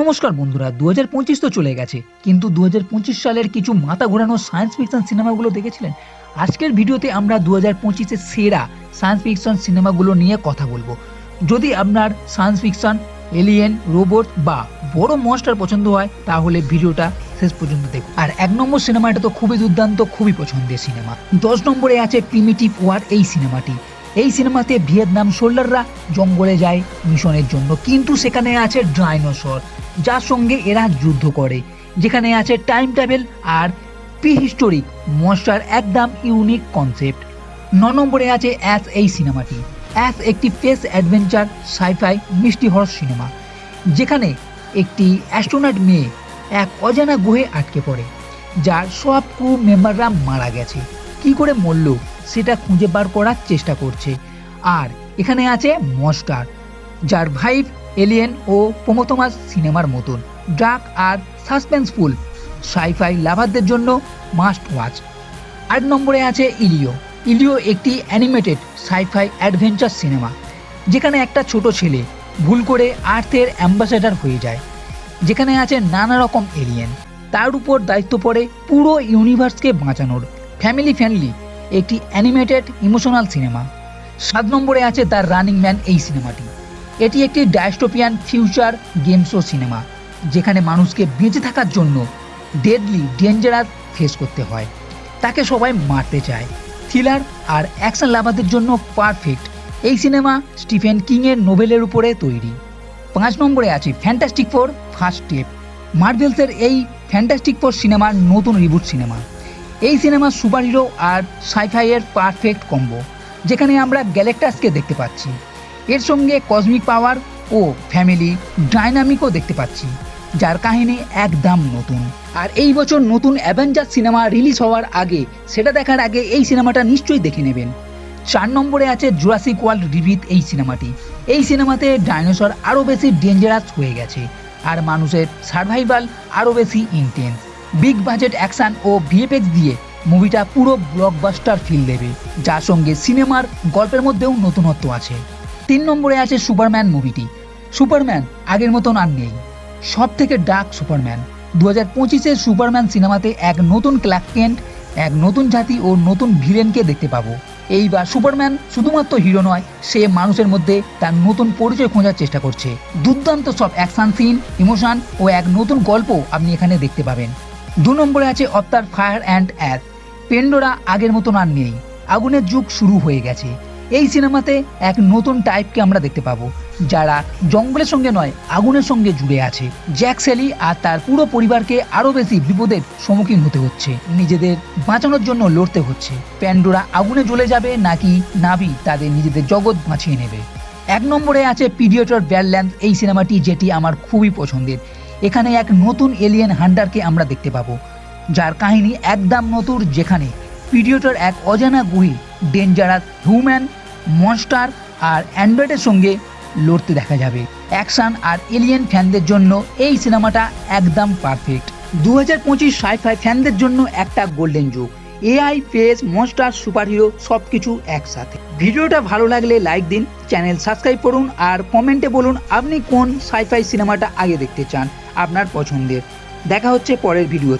নমস্কার বন্ধুরা, 2025 তো চলে গেছে, কিন্তু 2025 সালের কিছু মাথা ঘোরানো সায়েন্স ফিকশন সিনেমাগুলো দেখেছিলেন? আজকের ভিডিওতে আমরা 2025-এর সেরা সায়েন্স ফিকশন সিনেমাগুলো নিয়ে কথা বলবো। যদি আপনার সায়েন্স ফিকশন, এলিয়েন, রোবট বা বড় মনস্টার পছন্দ হয় তাহলে ভিডিওটা শেষ পর্যন্ত দেখুন। আর 1 নম্বর সিনেমাটা তো খুবই দুর্দান্ত, খুবই পছন্দের সিনেমা। 10 নম্বরে আছে প্রিমিটিভ ওয়ার এই সিনেমাটি। এই সিনেমাতে ভিয়েতনাম সোল্ডাররা জঙ্গলে যায় মিশনের জন্য, কিন্তু সেখানে আছে ডাইনোসর যার সঙ্গে এরা যুদ্ধ করে, যেখানে আছে টাইম ট্রাভেল আর প্রিহিস্টোরিক মনস্টার, একদম ইউনিক কনসেপ্ট। 9 নম্বরে আছে অ্যাস এই সিনেমাটি। অ্যাস একটি ফেস অ্যাডভেঞ্চার সাইফাই মিষ্টি হরর সিনেমা, যেখানে একটি অ্যাস্ট্রোনট মেয়ে এক অজানা গ্রহে আটকে পড়ে, যার সব ক্রু মেম্বাররা মারা গেছে। কি করে মরল সেটা খুঁজে বার করার চেষ্টা করছে। আর এখানে আছে মনস্টার, যার ভাইব এলিয়েন ও প্রোমোথোমাস সিনেমার মতন, ডার্ক আর সাসপেন্সফুল, সাইফাই লাভারদের জন্য মাস্ট ওয়াচ। 8 নম্বরে আছে ইলিও। ইলিও একটি অ্যানিমেটেড সাইফাই অ্যাডভেঞ্চার সিনেমা, যেখানে একটা ছোট ছেলে ভুল করে আর্থের অ্যাম্বাসেডার হয়ে যায়, যেখানে আছে নানা রকম এলিয়েন। তার উপর দায়িত্ব পড়ে পুরো ইউনিভার্সকে বাঁচানোর। ফ্যামিলি ফ্রেন্ডলি একটি অ্যানিমেটেড ইমোশনাল সিনেমা। 7 নম্বরে আছে দ্য রানিং ম্যান এই সিনেমাটি। এটি একটি ডায়স্টোপিয়ান ফিউচার গেম শো সিনেমা, যেখানে মানুষকে বেঁচে থাকার জন্য ডেডলি ডেঞ্জারাস ফেস করতে হয়, তাকে সবাই মারতে চায়। থ্রিলার আর অ্যাকশন লাভারদের জন্য পারফেক্ট। এই সিনেমা স্টিফেন কিংয়ের নোবেলের উপরে তৈরি। 5 নম্বরে আছে ফ্যান্টাস্টিক ফোর ফার্স্ট স্টেপ। মার্ভেলসের এই ফ্যান্টাস্টিক ফোর সিনেমার নতুন রিবুট সিনেমা। এই সিনেমা সুপারহিরো আর সাইফাইয়ের পারফেক্ট কম্বো, যেখানে আমরা গ্যালাক্টাসকে দেখতে পাচ্ছি, এর সঙ্গে কসমিক পাওয়ার ও ফ্যামিলি ডাইনামিকও দেখতে পাচ্ছি, যার কাহিনী একদম নতুন। আর এই বছর নতুন অ্যাভেঞ্জার সিনেমা রিলিজ হওয়ার আগে, সেটা দেখার আগে এই সিনেমাটা নিশ্চয়ই দেখে নেবেন। 4 নম্বরে আছে জুরাসিক ওয়ার্ল্ড রিবিথ এই সিনেমাটি। এই সিনেমাতে ডাইনোসর আরও বেশি ডেঞ্জারাস হয়ে গেছে, আর মানুষের সার্ভাইভাল আরও বেশি ইন্টেন্স। বিগ বাজেট অ্যাকশন ও ভিএফএক্স দিয়ে মুভিটা পুরো ব্লকবাস্টার ফিল দেবে, যার সঙ্গে সিনেমার গল্পের মধ্যেও নতুনত্ব আছে। 3 নম্বরে আছে সুপারম্যান মুভিটি। সুপারম্যান আগের মতন আর নেই, সব থেকে ডার্ক সুপারম্যান। 2025-এর সুপারম্যান সিনেমাতে এক নতুন ক্লার্ক কেন্ট, এক নতুন জাতি ও নতুন ভিলেনকে দেখতে পাবো। এইবার সুপারম্যান শুধুমাত্র হিরো নয়, সে মানুষের মধ্যে তার নতুন পরিচয় খোঁজার চেষ্টা করছে। দুর্দান্ত সব অ্যাকশন সিন, ইমোশন ও এক নতুন গল্প আপনি এখানে দেখতে পাবেন। 2 নম্বরে আছে অফতার ফায়ার অ্যান্ড অ্যাশ। পেন্ডোরা আগের মতন আর নেই, আগুনের যুগ শুরু হয়ে গেছে। এই সিনেমাতে এক নতুন টাইপকে আমরা দেখতে পাবো, যারা জঙ্গলের সঙ্গে নয় আগুনের সঙ্গে জুড়ে আছে। জ্যাক সেলি আর তার পুরো পরিবারকে আরও বেশি বিপদের সম্মুখীন হতে হচ্ছে, নিজেদের বাঁচানোর জন্য লড়তে হচ্ছে। প্যান্ডোরা আগুনে জ্বলে যাবে নাকি নাভি তাদের নিজেদের জগৎ বাঁচিয়ে নেবে। 1 নম্বরে আছে প্রিডিয়েটর ব্যাডল্যান্ডস এই সিনেমাটি, যেটি আমার খুবই পছন্দের। এখানে এক নতুন এলিয়েন হান্টারকে আমরা দেখতে পাবো, যার কাহিনী একদম নতুন, যেখানে প্রিডিয়েটর এক অজানা গ্রহে ডেঞ্জারাস হিউম্যান, মনস্টার আর অ্যান্ড্রয়েডের সঙ্গে লড়তে দেখা যাবে। অ্যাকশন আর এলিয়েন ফ্যানদের জন্য এই সিনেমাটা একদম পারফেক্ট। 2025 সাইফাই ফ্যানদের জন্য একটা গোল্ডেন যুগ। এআই, ফেস, মনস্টার, সুপারহিরো সবকিছু একসাথে। ভিডিওটা ভালো লাগলে লাইক দিন, চ্যানেল সাবস্ক্রাইব করুন আর কমেন্টে বলুন আপনি কোন সাইফাই সিনেমাটা আগে দেখতে চান, আপনার পছন্দের। দেখা হচ্ছে পরের ভিডিও।